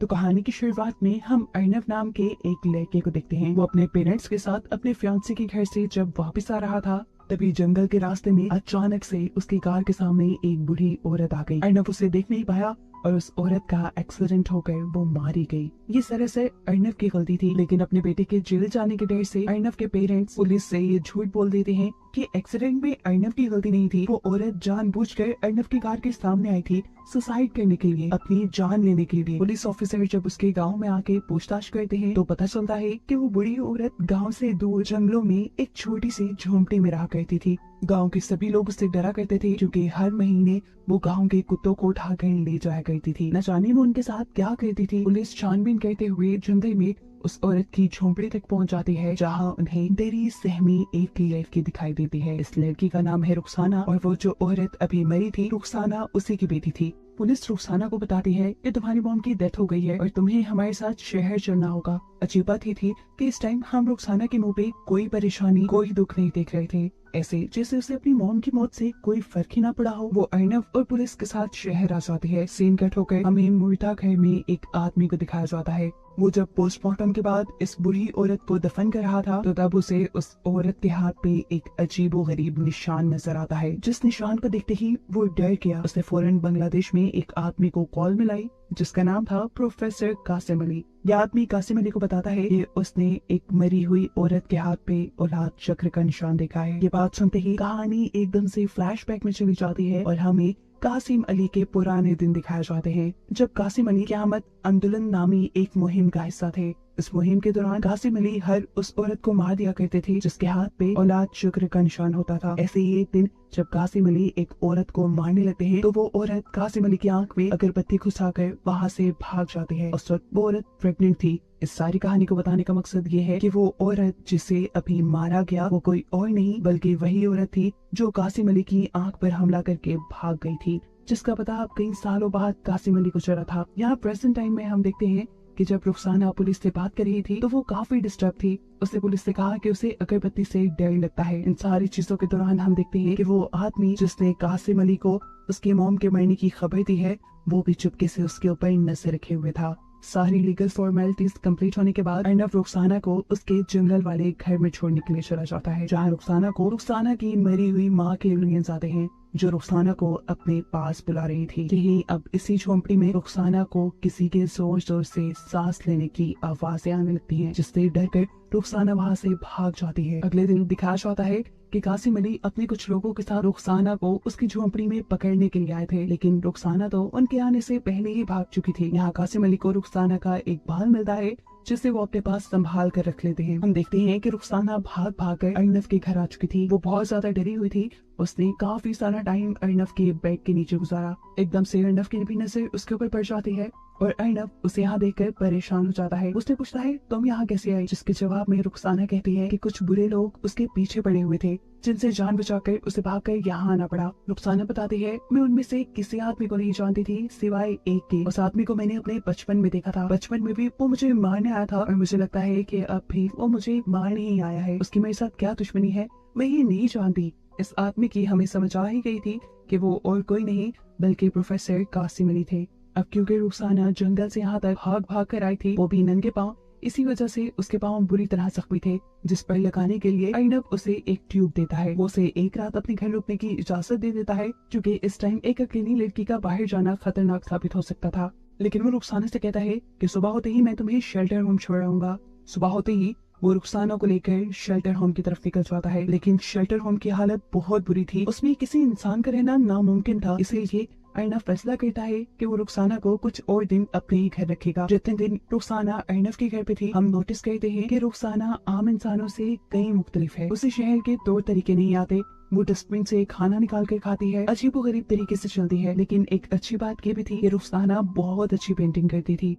तो कहानी की शुरुआत में हम अर्नव नाम के एक लड़के को देखते हैं। वो अपने पेरेंट्स के साथ अपने फियांसे के घर से जब वापस आ रहा था, तभी जंगल के रास्ते में अचानक से उसकी कार के सामने एक बूढ़ी औरत आ गई। अर्नव उसे देख नहीं पाया और उस औरत का एक्सीडेंट होकर वो मारी गई। ये सरासर अर्नव की गलती थी, लेकिन अपने बेटे के जेल जाने के डर से अर्नव के पेरेंट्स पुलिस से ये झूठ बोल देते हैं कि एक्सीडेंट में अर्नव की गलती नहीं थी। वो औरत जानबूझकर अर्नव की कार के सामने आई थी सुसाइड करने के लिए, अपनी जान लेने के लिए। पुलिस ऑफिसर जब उसके गांव में आके पूछताछ करते हैं तो पता चलता है कि वो बुढ़ी औरत गांव से दूर जंगलों में एक छोटी सी झोंपड़ी में रहा करती थी। गांव के सभी लोग उससे डरा करते थे, क्योंकि हर महीने वो गांव के कुत्तों को उठाकर ले जाया करती थी। न जाने वो उनके साथ क्या करती थी। पुलिस छानबीन करते हुए जंगल में उस औरत की झोंपड़ी तक पहुंच जाती है, जहां उन्हें डरी सहमी एक लड़की दिखाई देती है। इस लड़की का नाम है रुखसाना, और वो जो औरत अभी मरी थी, रुखसाना उसी की बेटी थी। पुलिस रुखसाना को बताती है कि तुम्हारी मॉम की डेथ हो गई है और तुम्हें हमारे साथ शहर चलना होगा। अजीब बात ये थी कि इस टाइम हम रुखसाना के मुंह पे कोई परेशानी, कोई दुख नहीं देख रहे थे, ऐसे जैसे उसे अपनी मॉम की मौत से कोई फर्क ही ना पड़ा हो। वो अर्नव और पुलिस के साथ शहर आ जाती है। सीन कट होकर हमें मुर्दा घर में एक आदमी को दिखाया जाता है। वो जब पोस्टमार्टम के बाद इस बुरी औरत को दफन कर रहा था, तो तब उसे उस औरत के हाथ पे एक अजीबो गरीब निशान नजर आता है। जिस निशान को देखते ही वो डर गया। उसने फौरन बांग्लादेश में एक आदमी को कॉल मिलाई, जिसका नाम था प्रोफेसर कासिम अली। यह आदमी कासिम अली को बताता है कि उसने एक मरी हुई औरत के हाथ पे औलाद चक्र का निशान देखा है। ये बात सुनते ही कहानी एकदम से फ्लैशबैक में चली जाती है और हमें कासिम अली के पुराने दिन दिखाए जाते हैं, जब कासिम अली क़यामत आंदोलन नामी एक मुहिम का हिस्सा थे। इस मुहिम के दौरान कासिम अली हर उस औरत को मार दिया करते थे जिसके हाथ पे औलाद शुक्र का निशान होता था। ऐसे ही एक दिन जब कासिम अली एक औरत को मारने लगते हैं, तो वो औरत कासिम अली की आंख में अगरबत्ती घुसाकर वहाँ से भाग जाती है। उस वक्त वो औरत प्रेग्नेंट थी। इस सारी कहानी को बताने का मकसद ये है कि वो औरत जिसे अभी मारा गया, वो कोई और नहीं बल्कि वही औरत थी जो कासिम अली की आंख पर हमला करके भाग गई थी, जिसका पता अब कई सालों बाद कासिम अली को चला था। यहाँ प्रेजेंट टाइम में हम देखते हैं कि जब रुखसाना पुलिस से बात कर रही थी तो वो काफी डिस्टर्ब थी। उसने पुलिस से कहा कि उसे अगरबत्ती से डर लगता है। इन सारी चीजों के दौरान हम देखते हैं कि वो आदमी जिसने कासिम अली को उसके मॉम के मरने की खबर दी है, वो भी चुपके से उसके ऊपर नजर रखे हुए था। सारी लीगल फॉर्मेलिटीज कंप्लीट होने के बाद अर्नव रुखसाना को उसके जंगल वाले घर में छोड़ने के लिए चला जाता है, जहाँ रुखसाना को रुखसाना की मरी हुई माँ के एलियंस आते हैं, जो रुखसाना को अपने पास बुला रही थी। यही अब इसी झोंपड़ी में रुखसाना को किसी के जोर जोर से सांस लेने की आवाजें आने लगती हैं, जिससे डर कर रुखसाना वहाँ से भाग जाती है। अगले दिन दिखाया जाता है कि कासिम अली अपने कुछ लोगों के साथ रुखसाना को उसकी झोंपड़ी में पकड़ने के लिए आए थे, लेकिन रुखसाना तो उनके आने से पहले ही भाग चुकी थी। यहाँ कासिम अली को रुखसाना का एक बाल मिलता है, जिसे वो अपने पास संभाल कर रख लेते हैं। हम देखते हैं कि रुखसाना भाग भाग कर अर्नव के घर आ चुकी थी। वो बहुत ज्यादा डरी हुई थी। उसने काफी सारा टाइम अर्नव के बेड के नीचे गुजारा। एकदम से अर्नव की भी नजर उसके ऊपर पड़ जाती है और अर्नव उसे यहाँ देखकर परेशान हो जाता है। उसने पूछता है, तुम यहाँ कैसे आई? जिसके जवाब में रुखसाना कहती है कि कुछ बुरे लोग उसके पीछे पड़े हुए थे, जिनसे जान बचाकर उसे भागकर यहाँ आना पड़ा। रुखसाना बताती है, मैं उनमें से किसी आदमी को नहीं जानती थी सिवाय एक के। उस आदमी को मैंने अपने बचपन में देखा था। बचपन में भी वो मुझे मारने आया था और मुझे लगता है कि अब भी वो मुझे मारने ही आया है। उसकी मेरे साथ क्या दुश्मनी है मैं ये नहीं जानती। इस आदमी की हमें समझ आ ही गई थी कि वो और कोई नहीं बल्कि प्रोफेसर कासिम अली थे। अब क्योंकि रुखसाना जंगल से यहाँ तक भाग भाग कर आई थी, वो भी नंगे पाँव, इसी वजह से उसके पाँव बुरी तरह जख्मी थे, जिस पर लगाने के लिए अर्नव उसे एक ट्यूब देता है। वो उसे एक रात अपने घर रुकने की इजाजत दे देता है, क्योंकि इस टाइम एक अकेली लड़की का बाहर जाना खतरनाक साबित हो सकता था। लेकिन वो रुखसाना से कहता है कि सुबह होते ही मैं तुम्हें शेल्टर होम छोड़ आऊंगा। सुबह होते ही वो रुखसाना को लेकर शेल्टर होम की तरफ निकल जाता है, लेकिन शेल्टर होम की हालत बहुत बुरी थी। उसमें किसी इंसान का रहना नामुमकिन था। इसीलिए अर्नव फैसला करता है कि वो रुखसाना को कुछ और दिन अपने ही घर रखेगा। जितने दिन रुखसाना अर्नव के घर पे थी, हम नोटिस करते हैं कि रुखसाना आम इंसानों से कई मुख्तलिफ है। उसे शहर के तौर तरीके नहीं आते। वो डस्टबिन से खाना निकाल कर खाती है, अजीबो गरीब तरीके से चलती है। लेकिन एक अच्छी बात ये भी थी कि रुखसाना बहुत अच्छी पेंटिंग करती थी।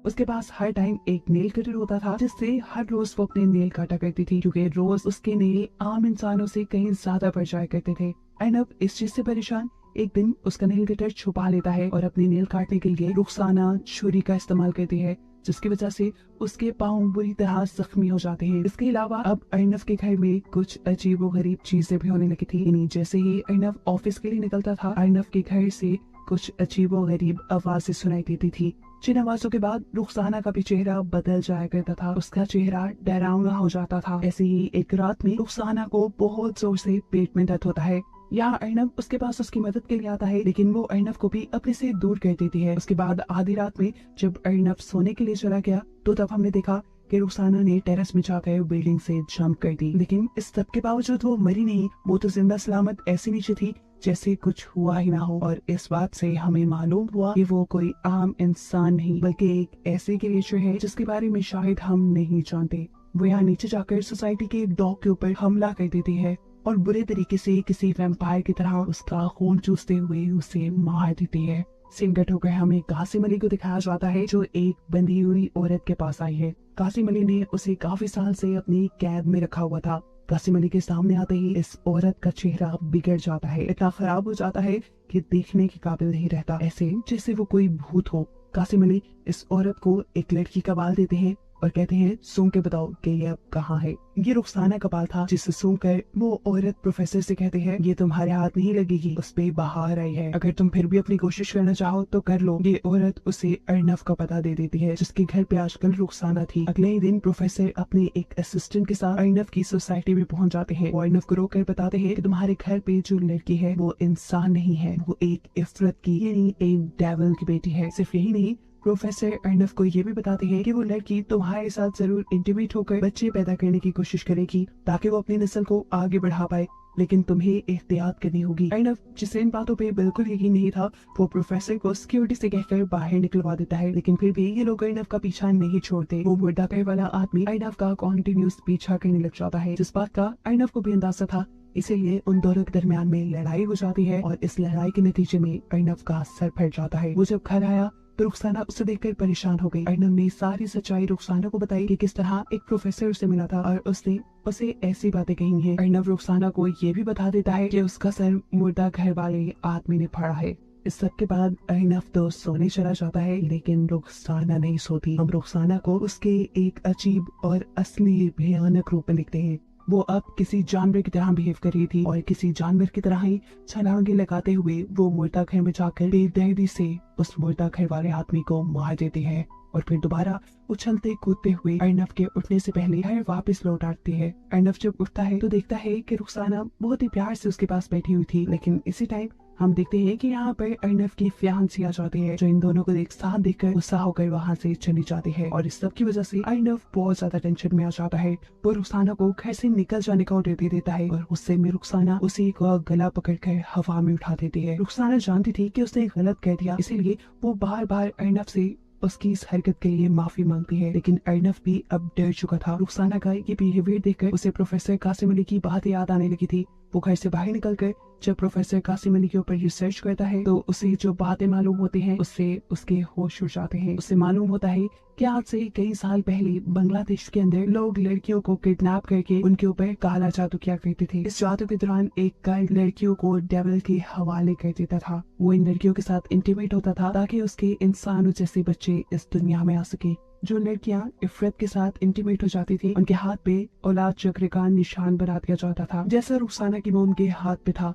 उसके पास हर टाइम एक नेल कटर होता था, जिससे हर रोज वो अपने नेल काटा करती थी, क्योंकि रोज उसके नेल आम इंसानों से कहीं ज्यादा बढ़ जाया करते थे। अर्नव इस चीज से परेशान एक दिन उसका नेल कटर छुपा लेता है और अपने नेल काटने के लिए रुखसाना छुरी का इस्तेमाल करती है, जिसकी वजह से उसके पाँव बुरी तरह जख्मी हो जाते हैं। इसके अलावा अब अर्नव के घर में कुछ अजीबो गरीब चीजें भी होने लगी थी। जैसे ही अर्नव ऑफिस के लिए निकलता था, अर्नव के घर से कुछ अजीबोगरीब आवाजें सुनाई देती थी, जिन आवाजों के बाद रुखसाना का भी चेहरा बदल जाया करता था। उसका चेहरा डरावना हो जाता था। ऐसे ही एक रात में रुखसाना को बहुत जोर से पेट में दर्द होता है। यहाँ अर्नब उसके पास उसकी मदद के लिए आता है, लेकिन वो अर्नब को भी अपने से दूर कर देती है। उसके बाद आधी रात में जब अर्नब सोने के लिए चला गया तो तब हमने देखा कि रुखसाना ने टेरेस में जाकर बिल्डिंग से जंप कर दी, लेकिन इस सब के बावजूद वो मरी नहीं। वो तो जिंदा सलामत ऐसे नीचे थी जैसे कुछ हुआ ही ना हो। और इस बात से हमें मालूम हुआ कि वो कोई आम इंसान नहीं बल्कि एक ऐसे क्रिएचर है जिसके बारे में शायद हम नहीं जानते। वो यहाँ नीचे जाकर सोसाइटी के एक डॉग के ऊपर हमला कर देती है और बुरे तरीके से किसी वैम्पायर की तरह उसका खून चूसते हुए उसे मार देती है। सीन कट होकर हमें कासिम अली को दिखाया जाता है, जो एक बंधी हुई औरत के पास आई है। कासिम अली ने उसे काफी साल से अपनी कैद में रखा हुआ था। कासिम अली के सामने आते ही इस औरत का चेहरा बिगड़ जाता है, इतना खराब हो जाता है कि देखने के काबिल नहीं रहता, ऐसे जैसे वो कोई भूत हो। कासिम अली इस औरत को एक लड़की का बाल देते हैं और कहते हैं सूंघ के बताओ कि ये अब कहाँ है। ये रुखसाना का बाल था, जिससे सूंघ कर वो औरत प्रोफेसर से कहते हैं ये तुम्हारे हाथ नहीं लगेगी, उस पे बाहर आई है, अगर तुम फिर भी अपनी कोशिश करना चाहो तो कर लो। ये औरत उसे अर्नब का पता दे देती है, जिसके घर पे आजकल रुखसाना थी। अगले ही दिन प्रोफेसर अपने एक असिस्टेंट के साथ अर्नब की सोसाइटी में पहुंच जाते हैं। वो अर्नब को रोक कर बताते हैं कि तुम्हारे घर पे जो लड़की है वो इंसान नहीं है, वो एक इफरत की यानी एक डेविल की बेटी है। सिर्फ यही नहीं, प्रोफेसर अर्नब को ये भी बताते हैं कि वो लड़की तुम्हारे साथ जरूर इंटीमेट होकर बच्चे पैदा करने की कोशिश करेगी ताकि वो अपनी नस्ल को आगे बढ़ा पाए, लेकिन तुम्हें एहतियात करनी होगी। अर्नब, जिसे इन बातों पे बिल्कुल यकीन नहीं था, वो प्रोफेसर को सिक्योरिटी से कहकर बाहर निकलवा देता है, लेकिन फिर भी ये लोग अर्नब का पीछा नहीं छोड़ते। वो मुर्दा कहने वाला आदमी अर्नब का कॉन्टिन्यूस पीछा करने लग जाता है, जिस बात का अर्नब को भी अंदाजा था। इसीलिए उन दोनों के दरमियान में लड़ाई हो जाती है और इस लड़ाई के नतीजे में अर्नब का सर फट जाता है। वो जब घर आया तो रुखसाना उसे देखकर परेशान हो गई। अर्नब ने सारी सच्चाई रुखसाना को बताई कि किस तरह एक प्रोफेसर उसे मिला था और उसने उसे ऐसी बातें कही हैं। अर्नब रुखसाना को ये भी बता देता है कि उसका सर मुर्दा घर वाले आदमी ने फाड़ा है। इस सब के बाद अर्नब तो सोने चला जाता है, लेकिन रुखसाना नहीं सोती। हम रुखसाना को उसके एक अजीब और असली भयानक रूप में देखते हैं। वो अब किसी जानवर की तरह बिहेव कर रही थी और किसी जानवर की तरह ही छलांगे लगाते हुए वो मुर्दा घर में जाकर बेदर्दी से उस मुर्दा घर वाले आदमी को मार देती है और फिर दोबारा उछलते कूदते हुए अर्नब के उठने से पहले घर वापस लौट आती है। अर्नब जब उठता है तो देखता है कि रुखसाना बहुत ही प्यार से उसके पास बैठी हुई थी, लेकिन इसी टाइम हम देखते हैं कि यहाँ पर अर्नब की फियांसी आ जाती है, जो इन दोनों को एक साथ देखकर गुस्सा होकर वहाँ से चली जाती है और इस सब की वजह से अर्नब बहुत ज्यादा टेंशन में आ जाता है। वो रुखसाना को घर से निकल जाने का ऑर्डर दे देता है और उससे में रुखसाना उसी को गला पकड़कर हवा में उठा देती है। रुखसाना जानती थी कि उसने गलत कह दिया, इसीलिए वो बार बार अर्नब से उसकी इस हरकत के लिए माफी मांगती है, लेकिन अर्नब भी अब डर चुका था। रुखसाना का ये बिहेवियर देखकर उसे प्रोफेसर कासिम अली की बात याद आने लगी थी। वो घर से बाहर निकलकर जब प्रोफेसर कासिम अली के ऊपर रिसर्च करता है तो उसे जो बातें मालूम होती हैं उससे उसके होश उड़ जाते हैं। उसे मालूम होता है कि आज से कई साल पहले बांग्लादेश के अंदर लोग लड़कियों को किडनैप करके उनके ऊपर काला जादू किया करते थे। इस जादू के दौरान एक गाइड लड़कियों को डेविल के हवाले कर देता था। वो इन लड़कियों के साथ इंटीमेट होता था ताकि उसके इंसानों जैसे बच्चे इस दुनिया में आ सके। जो लड़कियां इफरत के साथ इंटीमेट हो जाती थी उनके हाथ पे औलाद चक्र का निशान बना दिया जाता था, जैसा रुखसाना की मोम के हाथ पे था।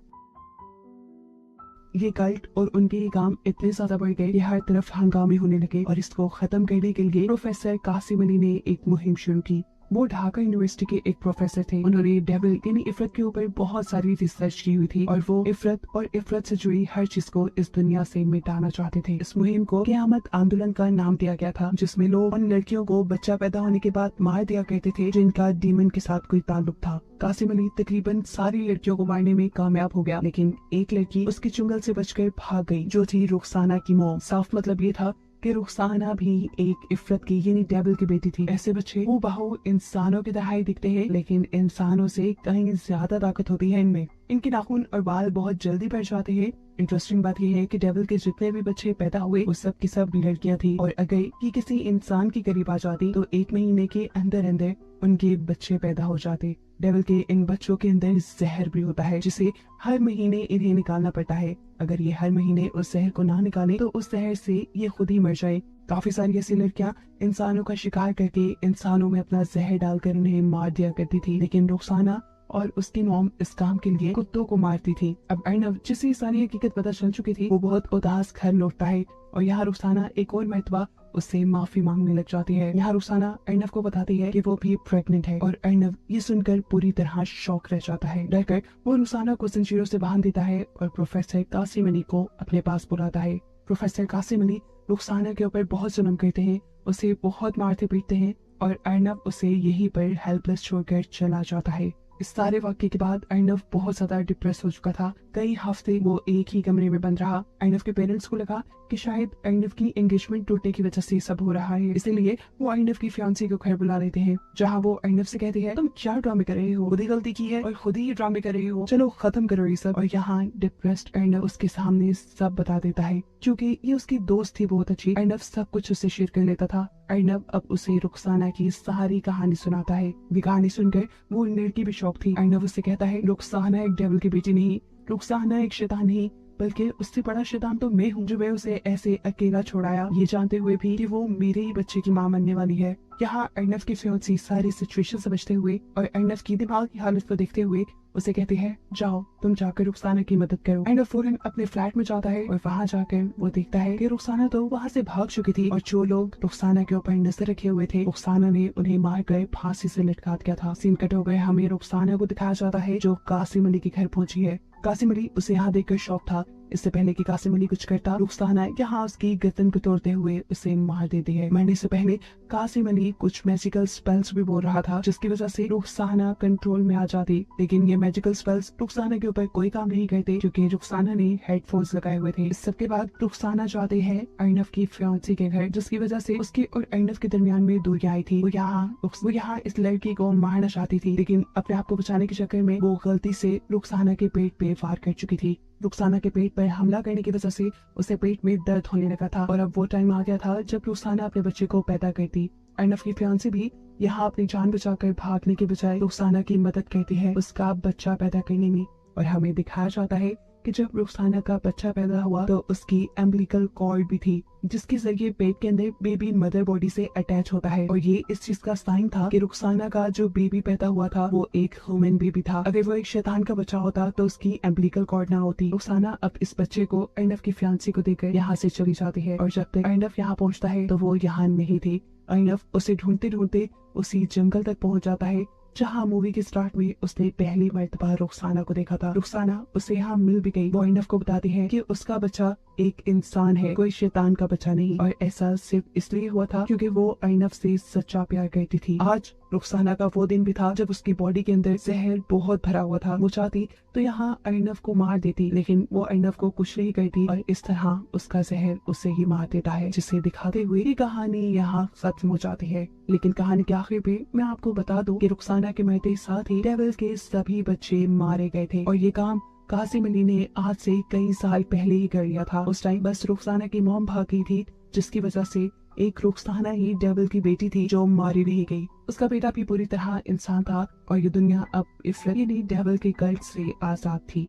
ये कल्ट और उनके ये काम इतने ज्यादा बढ़ गए कि हर तरफ हंगामे होने लगे और इसको खत्म करने के लिए प्रोफेसर कासिम अली ने एक मुहिम शुरू की। वो ढाका यूनिवर्सिटी के एक प्रोफेसर थे। उन्होंने डेविल यानी इफरत के ऊपर बहुत सारी रिसर्च की हुई थी और वो इफरत और इफरत से जुड़ी हर चीज को इस दुनिया से मिटाना चाहते थे। इस मुहिम को क़यामत आंदोलन का नाम दिया गया था, जिसमें लोग उन लड़कियों को बच्चा पैदा होने के बाद मार दिया करते थे जिनका डीमन के साथ कोई ताल्लुक था। कासिम अली तकरीबन सारी लड़कियों को मारने में कामयाब हो गया, लेकिन एक लड़की उसके चुंगल से बचकर भाग गई, जो थी रुखसाना की मॉम। साफ मतलब ये था कि रुखसाना भी एक इफरत की यानी डेविल की बेटी थी। ऐसे बच्चे हूबहू इंसानों की तरह ही दिखते हैं, लेकिन इंसानों से कहीं ज्यादा ताकत होती है इनमें। इनके नाखून और बाल बहुत जल्दी बढ़ जाते हैं। इंटरेस्टिंग बात यह है कि डेविल के जितने भी बच्चे पैदा हुए वो सब की सब लड़कियां थी और अगर ये किसी इंसान के करीब आ जाती तो 1 महीने के अंदर अंदर उनके बच्चे पैदा हो जाते। डेविल के इन बच्चों के अंदर जहर भी होता है, जिसे हर महीने इन्हें निकालना पड़ता है। अगर ये हर महीने उस जहर को ना निकाले तो उस जहर से ये खुद ही मर जाए। काफी सारी ऐसी लड़कियां इंसानों का शिकार करके इंसानों में अपना जहर डालकर उन्हें मार दिया करती थी, लेकिन रुखसाना और उसकी मॉम इस काम के लिए कुत्तों को मारती थी। अब अर्नव, जिसे सारी हकीकत पता चल चुकी थी, वो बहुत उदास घर लौटता है और यहाँ रुखसाना एक और मर्तबा उससे माफी मांगने लग जाती है। यहाँ रुखसाना अर्नव को बताती है कि वो भी प्रेग्नेंट है और अर्नव ये सुनकर पूरी तरह शॉक रह जाता है। डरकर वो रुखसाना को जंजीरों से बांध देता है और प्रोफेसर कासिम अली को अपने पास बुलाता है। प्रोफेसर कासिम अली रुखसाना के ऊपर बहुत जुल्म करते हैं, उसे बहुत मारते पीटते हैं और अर्नव उसे यहीं पर हेल्पलेस छोड़कर चला जाता है। इस सारे वाक्य के बाद अर्नव बहुत ज्यादा डिप्रेस हो चुका था। कई हफ्ते वो एक ही कमरे में बंद रहा। अर्नव के पेरेंट्स को लगा कि शायद अर्नव की एंगेजमेंट टूटने की वजह से सब हो रहा है, इसीलिए वो अर्नव की फियांसी को घर बुला लेते हैं, जहाँ वो अर्नव से कहती है, तुम क्या ड्रामे कर रहे हो, खुद ही गलती की है और खुद ही ड्रामे कर रहे हो, चलो खत्म करो ये सब। और यहाँ डिप्रेस्ड अर्नव उसके सामने सब बता देता है। क्योंकि ये उसकी दोस्त थी बहुत अच्छी, अर्नव सब कुछ उससे शेयर कर लेता था। अर्नव अब उसे रुखसाना की सारी कहानी सुनाता है। ये कहानी सुनकर वो लड़की भी शॉक थी। अर्नव उससे कहता है, रुखसाना एक डेविल की बेटी नहीं, रुखसाना एक शैतान नहीं, बल्कि उससे बड़ा शैतान तो मैं हूँ, जो मैं उसे ऐसे अकेला छोड़ाया, ये जानते हुए भी कि वो मेरे ही बच्चे की मां बनने वाली है। यहाँ अर्नव की फियांसी सारी सिचुएशन समझते हुए और अर्नव की दिमाग की हालत को देखते हुए उसे कहते हैं, जाओ तुम जाकर रुखसाना की मदद करो। अर्नव फौरन अपने फ्लैट में जाता है और वहाँ जाकर वो देखता है कि रुखसाना तो वहाँ से भाग चुकी थी और जो लोग रुखसाना के ऊपर नजर रखे हुए थे, रुखसाना ने उन्हें मार कर फांसी से लटका दिया था। सीन कट हो गए, हमें रुखसाना को दिखाया जाता है जो कासिम अली के घर पहुंची है। कासिम अली उसे यहाँ देखकर शौक था। इससे पहले कि कासिम अली कुछ करता, रुखसाना यहाँ उसकी गर्दन को तोड़ते हुए उसे मार देती है। मरने से पहले कासिम अली कुछ मैजिकल स्पेल्स भी बोल रहा था, जिसकी वजह से रुखसाना कंट्रोल में आ जाती। लेकिन ये मैजिकल स्पेल्स रुखसाना के ऊपर कोई काम नहीं करते, क्योंकि रुखसाना ने हेडफोन्स लगाए हुए थे। इस सब के बाद रुखसाना जाते हैं अर्नव की फियांसी के घर, जिसकी वजह से उसके और अर्नव के दरमियान में दूरियां आई थी। वो यहाँ इस लड़की को मारना चाहती थी, लेकिन अपने आप को बचाने के चक्कर में वो गलती से रुखसाना के पेट पे वार कर चुकी थी। रुखसाना के पेट पर हमला करने की वजह से उसे पेट में दर्द होने लगा था और अब वो टाइम आ गया था जब रुखसाना अपने बच्चे को पैदा करती। अर्नव की फियांसी भी यहाँ अपनी जान बचाकर भागने के बजाय रुखसाना की मदद करती है उसका बच्चा पैदा करने में। और हमें दिखाया जाता है कि जब रुखसाना का बच्चा पैदा हुआ तो उसकी एम्बिलिकल कॉर्ड भी थी, जिसके जरिए पेट के अंदर बेबी मदर बॉडी से अटैच होता है। और ये इस चीज का साइन था कि रुखसाना का जो बेबी पैदा हुआ था वो एक ह्यूमन बेबी था। अगर वो एक शैतान का बच्चा होता तो उसकी एम्बिलिकल कॉर्ड ना होती। रुखसाना अब इस बच्चे को अर्नव की फियांसी को देकर यहाँ से चली जाती है और जब तक अर्नव यहाँ पहुँचता है तो वो यहाँ नहीं थी। अर्नव उसे ढूंढते ढूंढते उसी जंगल तक पहुँच जाता है जहाँ मूवी के स्टार्ट में उसने पहली मर्तबा रुखसाना को देखा था। रुखसाना उसे यहाँ मिल भी गई। वो अर्नव को बताती है कि उसका बच्चा एक इंसान है, कोई शैतान का बच्चा नहीं, और ऐसा सिर्फ इसलिए हुआ था क्योंकि वो अर्नव से सच्चा प्यार करती थी। आज रुखसाना का वो दिन भी था जब उसकी बॉडी के अंदर जहर बहुत भरा हुआ था। वो चाहती तो यहाँ अर्नव को मार देती, लेकिन वो अर्नव को कुछ नहीं करती और इस तरह उसका जहर उसे ही मार देता है, जिसे दिखाते हुए ये कहानी यहाँ खत्म हो जाती है। लेकिन कहानी के आखिर पे मैं आपको बता दूं कि रुखसाना के मरते साथ ही डेविल के सभी बच्चे मारे गए थे और ये काम कासिम अली ने आज से कई साल पहले ही कर लिया था। उस टाइम बस रुखसाना की मॉम भाग गई थी, जिसकी वजह से एक रुखसाना ही डेविल की बेटी थी जो मारी नहीं गई। उसका बेटा भी पूरी तरह इंसान था और ये दुनिया अब इस डेविल के कर्ज से आजाद थी।